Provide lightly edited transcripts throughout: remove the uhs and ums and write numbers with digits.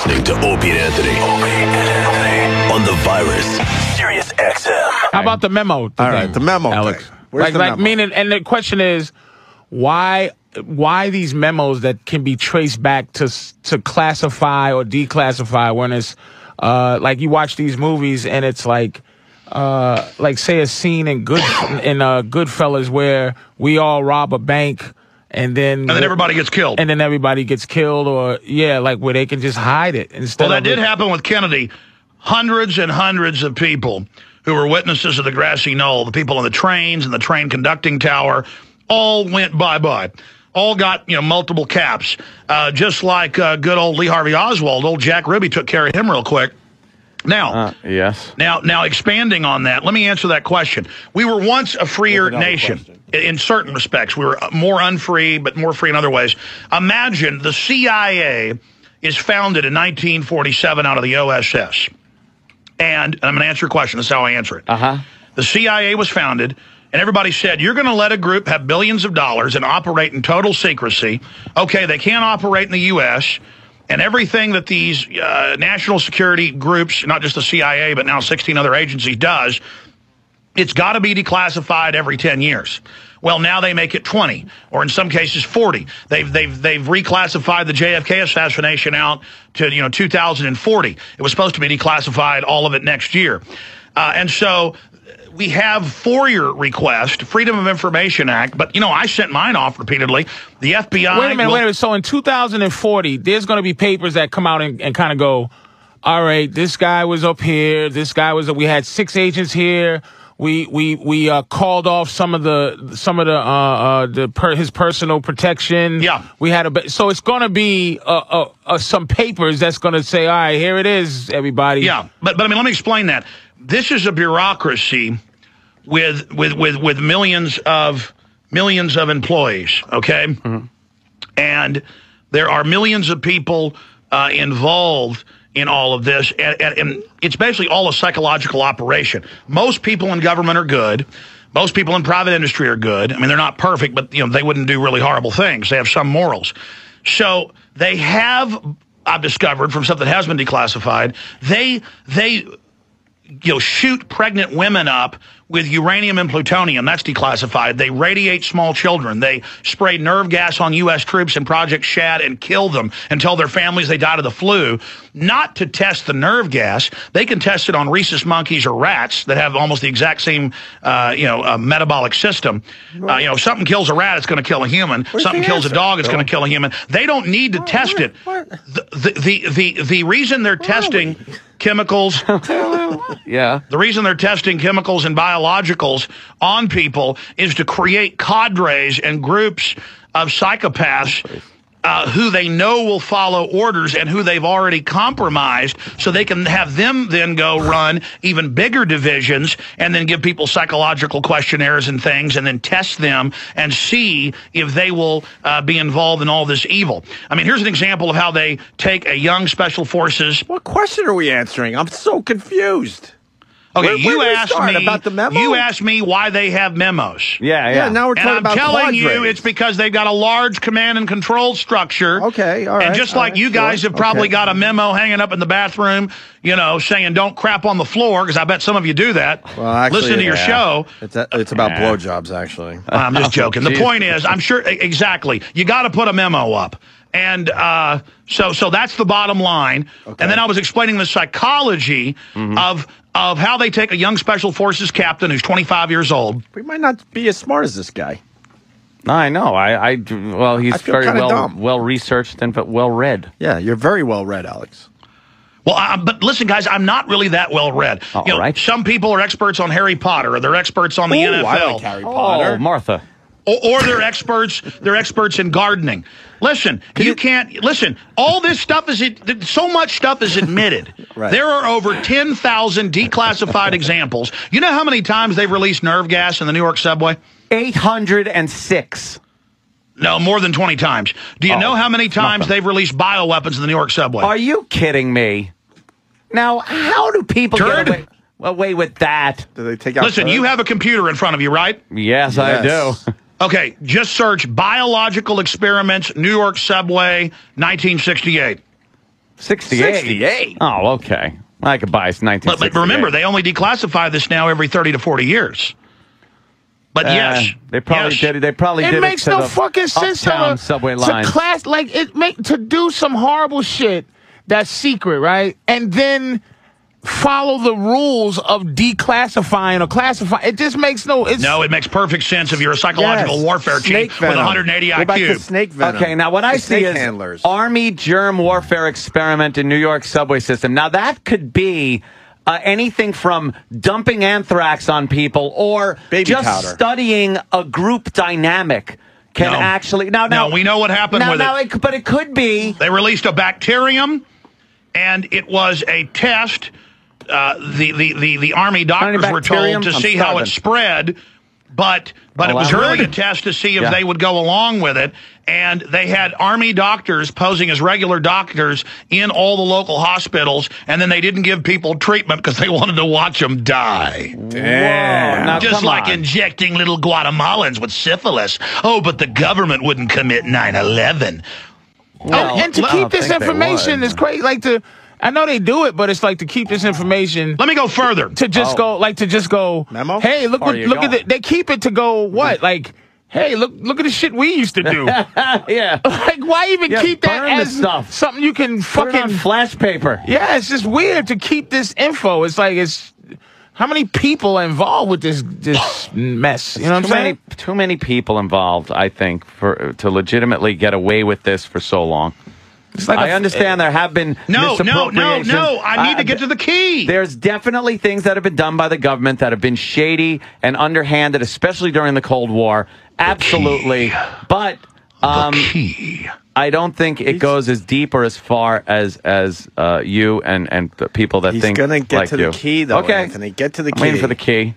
listening to Opie and Anthony. On the virus, Sirius-XM. How about the memo? All right, the memo, Alex. thing. Where's the memo? Meaning, and the question is, why these memos that can be traced back to classify or declassify when it's like you watch these movies and it's like say a scene in Goodfellas where we all rob a bank. And then everybody gets killed. And then everybody gets killed, or like where they can just hide it instead. Well, that did happen with Kennedy. Hundreds and hundreds of people who were witnesses of the grassy knoll, the people on the trains and the train conducting tower, all went bye-bye. All got multiple caps, just like good old Lee Harvey Oswald. Old Jack Ruby took care of him real quick. Now, yes. Now, expanding on that, let me answer that question. We were once a freer nation in certain respects. We were more unfree, but more free in other ways. Imagine the CIA is founded in 1947 out of the OSS. And I'm going to answer your question. This is how I answer it. The CIA was founded, and everybody said, you're going to let a group have billions of dollars and operate in total secrecy. Okay, they can't operate in the U.S., and everything that these national security groups, not just the CIA, but now 16 other agencies, does, it's got to be declassified every 10 years. Well, now they make it 20, or in some cases 40. They've reclassified the JFK assassination out to 2040. It was supposed to be declassified, all of it, next year. And so we have FOIA request, Freedom of Information Act, but, I sent mine off repeatedly. The FBI... Wait a minute. So in 2040, there's going to be papers that come out and kind of go, all right, this guy was up here, this guy was... We had 6 agents here. We called off some of his personal protection. Yeah. We had so it's going to be some papers that's going to say, all right, here it is, everybody. Yeah, but I mean, let me explain that. This is a bureaucracy with millions of employees, okay? Mm-hmm. And there are millions of people involved in all of this, and it's basically all a psychological operation. Most people in government are good. Most people in private industry are good. I mean, they're not perfect, but they wouldn't do really horrible things. They have some morals. So they have, I've discovered from stuff that has been declassified, they shoot pregnant women up with uranium and plutonium. That's declassified. They radiate small children. They spray nerve gas on U.S. troops in Project Shad and kill them and tell their families they died of the flu. Not to test the nerve gas. They can test it on rhesus monkeys or rats that have almost the exact same, metabolic system. If something kills a rat, it's going to kill a human. Something kills a dog, it's going to kill a human. They don't need to test it. The reason they're testing chemicals... Yeah. The reason they're testing chemicals and biologicals on people is to create cadres and groups of psychopaths who they know will follow orders and who they've already compromised, so they can have them then go run even bigger divisions and then give people psychological questionnaires and things and then test them and see if they will be involved in all this evil. I mean, here's an example of how they take a young special forces... What question are we answering? I'm so confused. Okay, you asked me about the memo. You asked me why they have memos. Yeah. Now we're talking about I'm telling you, quadrants. it's because they've got a large command and control structure. Okay, all right. And just like you guys have probably got a memo hanging up in the bathroom, saying don't crap on the floor, because I bet some of you do that. Well, actually, listen to your show. It's about blowjobs, actually. I'm just joking. The point is, I'm sure exactly. You got to put a memo up. And so that's the bottom line. Okay. And then I was explaining the psychology of how they take a young Special Forces captain who's 25 years old. We might not be as smart as this guy. I know. Well, he's very well researched and well read. Yeah, you're very well read, Alex. Well, but listen, guys, I'm not really that well read. Right. Some people are experts on Harry Potter, or they're experts on the NFL. I like Harry Potter. Oh, Martha. Or they're experts in gardening. Listen, all this stuff so much stuff is admitted. Right. There are over 10,000 declassified examples. You know how many times they've released nerve gas in the New York subway? 806. No, more than 20 times. Do you know how many times they've released bioweapons in the New York subway? Are you kidding me? Now, how do people get away with that? Do they take out Listen, you have a computer in front of you, right? Yes. I do. Okay, just search biological experiments, New York subway, 1968. 68. 68. Oh, okay. I could buy 1968. But remember, they only declassify this now every 30 to 40 years. But yes, they probably did it. They probably did it. It makes no fucking sense to subway lines. To do some horrible shit that's secret, right? And then follow the rules of declassifying or classifying. It just makes it makes perfect sense if you're a psychological warfare chief with 180 IQ. What about the snake venom? Okay, now what I see is handlers. Army germ warfare experiment in New York subway system. Now that could be anything from dumping anthrax on people or baby just powder. Studying a group dynamic. Actually now we know what happened with it. But it could be they released a bacterium, and it was a test. The Army doctors were told to see how it spread, but it was really a test to see if they would go along with it. And they had Army doctors posing as regular doctors in all the local hospitals, and then they didn't give people treatment because they wanted to watch them die. Damn. Now, just like injecting little Guatemalans with syphilis. Oh, but the government wouldn't commit 9/11. Well, and to keep this information is crazy. I know they do it, but it's like to keep this information. Let me go further. To just go. Memo? Hey, look at it. They keep it to go what? Like, hey, look at the shit we used to do. Yeah. Like, why even keep that as something you can fucking on flash paper? Yeah, it's just weird to keep this info. It's like how many people are involved with this mess? You know what I'm saying? Too many people involved, I think, to legitimately get away with this for so long. I understand there have been misappropriations. No. I need to get to the key. There's definitely things that have been done by the government that have been shady and underhanded, especially during the Cold War. Absolutely. But I don't think it goes as deep or as far as you and the people that think like you. He's going to get to the key, though, Anthony. Get to the key. I'm waiting for the key.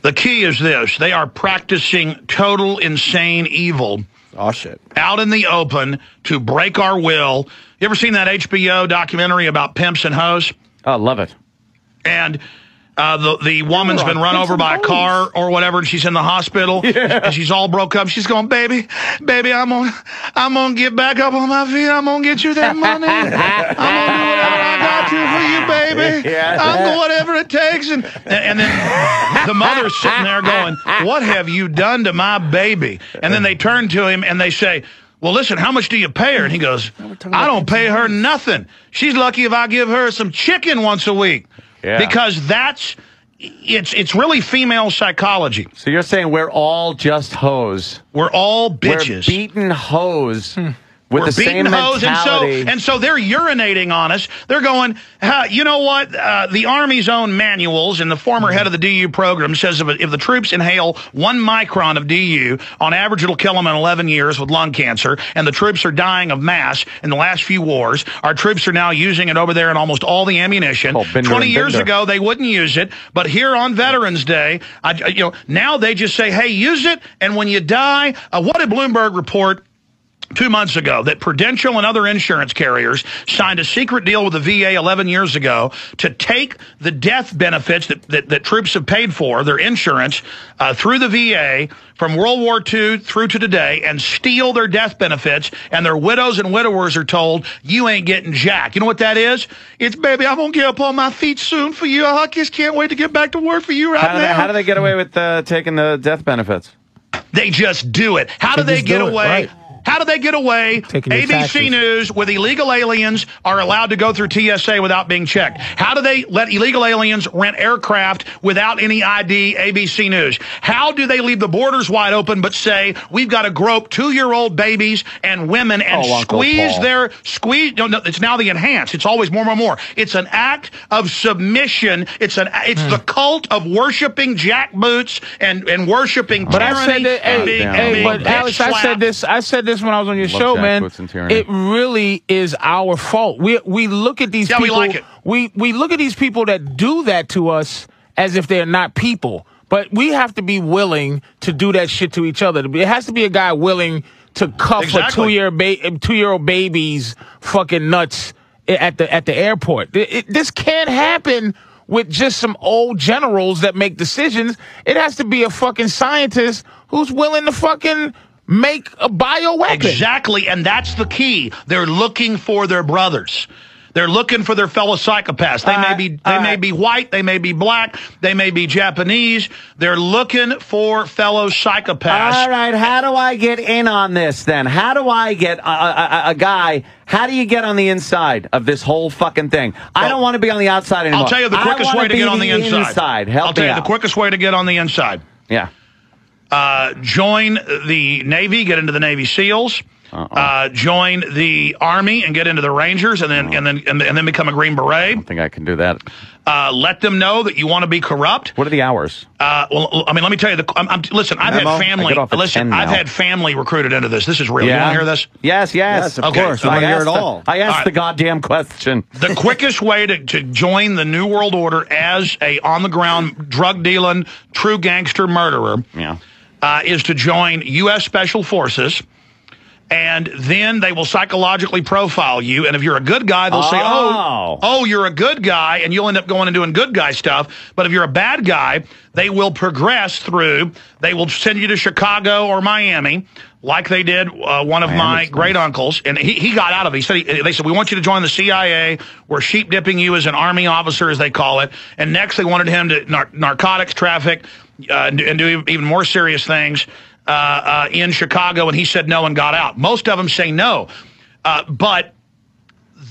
The key is this. They are practicing total insane evil. Oh, shit. Out in the open to break our will. You ever seen that HBO documentary about pimps and hoes? Oh, love it. And the woman's been run over by a car or whatever, and she's in the hospital, and she's all broke up. She's going, baby, I'm gonna get back up on my feet. I'm gonna get you that money. I'm gonna do whatever I got to for you, baby. I'm going whatever it takes. And then the mother's sitting there going, what have you done to my baby? And then they turn to him and they say, well, listen, how much do you pay her? And he goes, I don't pay her nothing. She's lucky if I give her some chicken once a week. Yeah. Because it's really female psychology. So you're saying we're all just hoes. We're all bitches. We're beaten hoes. With the same mentality. And so they're urinating on us. They're going, you know what? The Army's own manuals and the former head of the DU program says if the troops inhale 1 micron of DU, on average it'll kill them in 11 years with lung cancer, and the troops are dying of mass in the last few wars. Our troops are now using it over there in almost all the ammunition. 20 years ago, they wouldn't use it, but here on Veterans Day, now they just say, hey, use it, and when you die, what did Bloomberg report 2 months ago? That Prudential and other insurance carriers signed a secret deal with the VA 11 years ago to take the death benefits that troops have paid for, their insurance, through the VA from World War II through to today, and steal their death benefits, and their widows and widowers are told, you ain't getting jack. You know what that is? It's, baby, I'm going to get up on my feet soon for you. I just can't wait to get back to work for you now. How do they get away with taking the death benefits? They just do it. How do they get away? Right. How do they get away? ABC News with illegal aliens are allowed to go through TSA without being checked. How do they let illegal aliens rent aircraft without any ID? ABC News. How do they leave the borders wide open but say we've got to grope 2-year-old babies and women and squeeze their No, it's now the enhanced. It's always more. It's an act of submission. It's the cult of worshiping jackboots and worshiping tyranny. But Alex, I said this when I was on your show, man. It really is our fault. We look at these people. We like it. We look at these people that do that to us as if they're not people. But we have to be willing to do that shit to each other. It has to be a guy willing to cuff a 2-year-old baby's fucking nuts at the airport. This can't happen with just some old generals that make decisions. It has to be a fucking scientist who's willing to fucking make a bioweapon. Exactly, and that's the key. They're looking for their brothers. They're looking for their fellow psychopaths. They may be white, they may be black, they may be Japanese. They're looking for fellow psychopaths. All right, how do I get in on this then? How do I get a guy? How do you get on the inside of this whole fucking thing? I don't want to be on the outside anymore. I'll tell you the quickest way to get on the inside. Help I'll tell me you out. the quickest way to get on the inside. Yeah. Join the Navy, get into the Navy SEALs. Join the Army and get into the Rangers, and then become a Green Beret. I don't think I can do that. Let them know that you want to be corrupt. What are the hours? Well, I mean, let me tell you. Listen, I've Memo? had family. Listen, I've had family recruited into this. This is real. You want to hear this? Yes, of course. I want to hear it all. I asked the goddamn question. The quickest way to join the New World Order as a on-the-ground drug dealing true gangster murderer is to join U.S. Special Forces. And then they will psychologically profile you. And if you're a good guy, they'll say, oh, you're a good guy, and you'll end up going and doing good guy stuff. But if you're a bad guy, they will progress through. They will send you to Chicago or Miami, like they did one of my great uncles. And he got out of it. They said, we want you to join the CIA. We're sheep dipping you as an Army officer, as they call it. And next they wanted him to narcotics traffic and do even more serious things. In Chicago, and he said no and got out. Most of them say no. But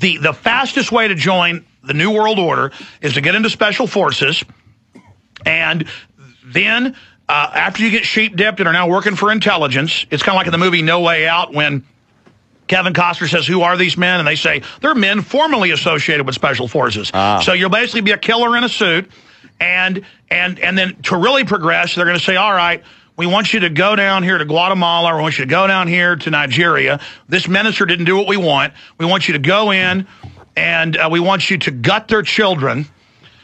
the fastest way to join the New World Order is to get into Special Forces, and then after you get sheep dipped and are now working for intelligence, it's kind of like in the movie No Way Out when Kevin Costner says, who are these men? And they say, they're men formerly associated with Special Forces. So you'll basically be a killer in a suit, and then to really progress, they're going to say, all right, we want you to go down here to Guatemala, or we want you to go down here to Nigeria. This minister didn't do what we want. We want you to go in, and we want you to gut their children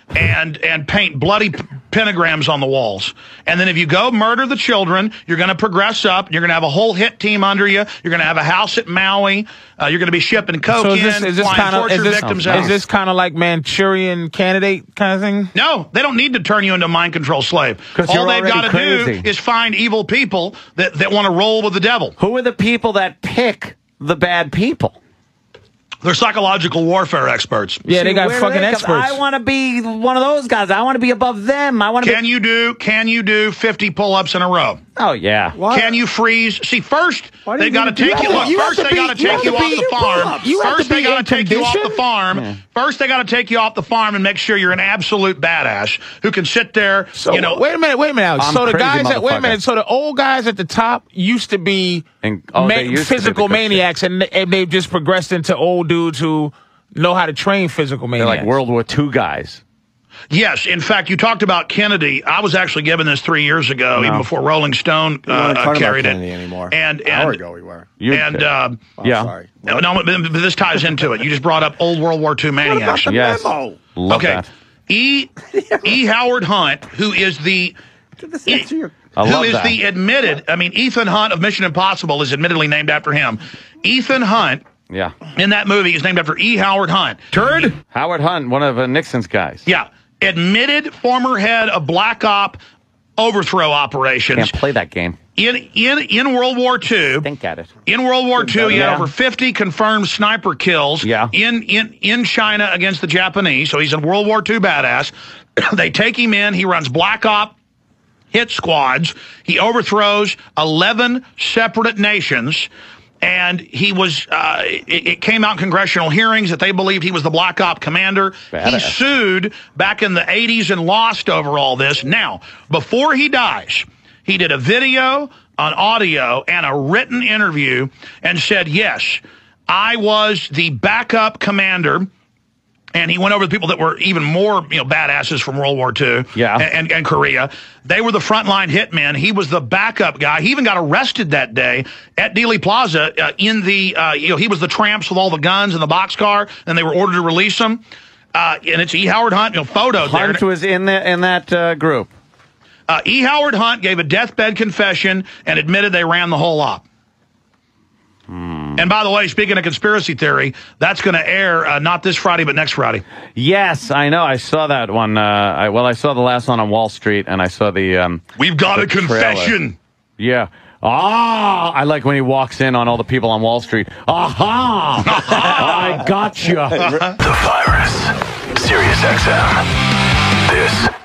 and paint bloody pentagrams on the walls. And then if you go murder the children, you're going to progress up. You're going to have a whole hit team under you. You're going to have a house at Maui. You're going to be shipping coke Is this kind of like Manchurian Candidate kind of thing? No, they don't need to turn you into a mind control slave. All they've got to do is find evil people that want to roll with the devil. Who are the people that pick the bad people? They're psychological warfare experts. Yeah, they got fucking experts. I want to be one of those guys. I want to be above them. I want to. Can you do 50 pull-ups in a row? Oh yeah. What? Can you freeze? See, first they got to take you. First they got to take you off the farm. First they got to take you off the farm. First they got to take you off the farm and make sure you're an absolute badass who can sit there. So wait a minute, Alex. So the guys so the old guys at the top used to be physical maniacs, and they've just progressed into old dudes who know how to train physical maniacs. They're like World War II guys. Yes. In fact, you talked about Kennedy. I was actually given this 3 years ago, even before Rolling Stone carried it. Anymore. And an hour ago we were. Sorry. No, but this ties into it. You just brought up old World War II maniacs. Yes. Memo? Love that. E. Howard Hunt, who is the admitted, Ethan Hunt of Mission Impossible is admittedly named after him. Ethan Hunt. Yeah. In that movie is named after E. Howard Hunt. Turd? Howard Hunt, one of Nixon's guys. Yeah. Admitted former head of Black Op overthrow operations. Can't play that game. In World War II. Think at it. In World War II, he had over 50 confirmed sniper kills in China against the Japanese. So he's a World War II badass. They take him in. He runs Black Op hit squads. He overthrows 11 separate nations. And he was, it came out in congressional hearings that they believed he was the Black Op commander. Badass. He sued back in the 80s and lost over all this. Now, before he dies, he did a video, an audio, and a written interview and said, yes, I was the backup commander. And he went over the people that were even more, badasses from World War II and Korea. They were the frontline hitmen. He was the backup guy. He even got arrested that day at Dealey Plaza he was the tramps with all the guns and the boxcar, and they were ordered to release him. And it's E. Howard Hunt, photo there. Hunt was in that group. E. Howard Hunt gave a deathbed confession and admitted they ran the whole op. And by the way, speaking of conspiracy theory, that's going to air not this Friday, but next Friday. Yes, I know. I saw that one. I saw the last one on Wall Street, and I saw the We've got a confession. Trailer. Yeah. I like when he walks in on all the people on Wall Street. Aha! I gotcha. The Virus. Sirius-XM. This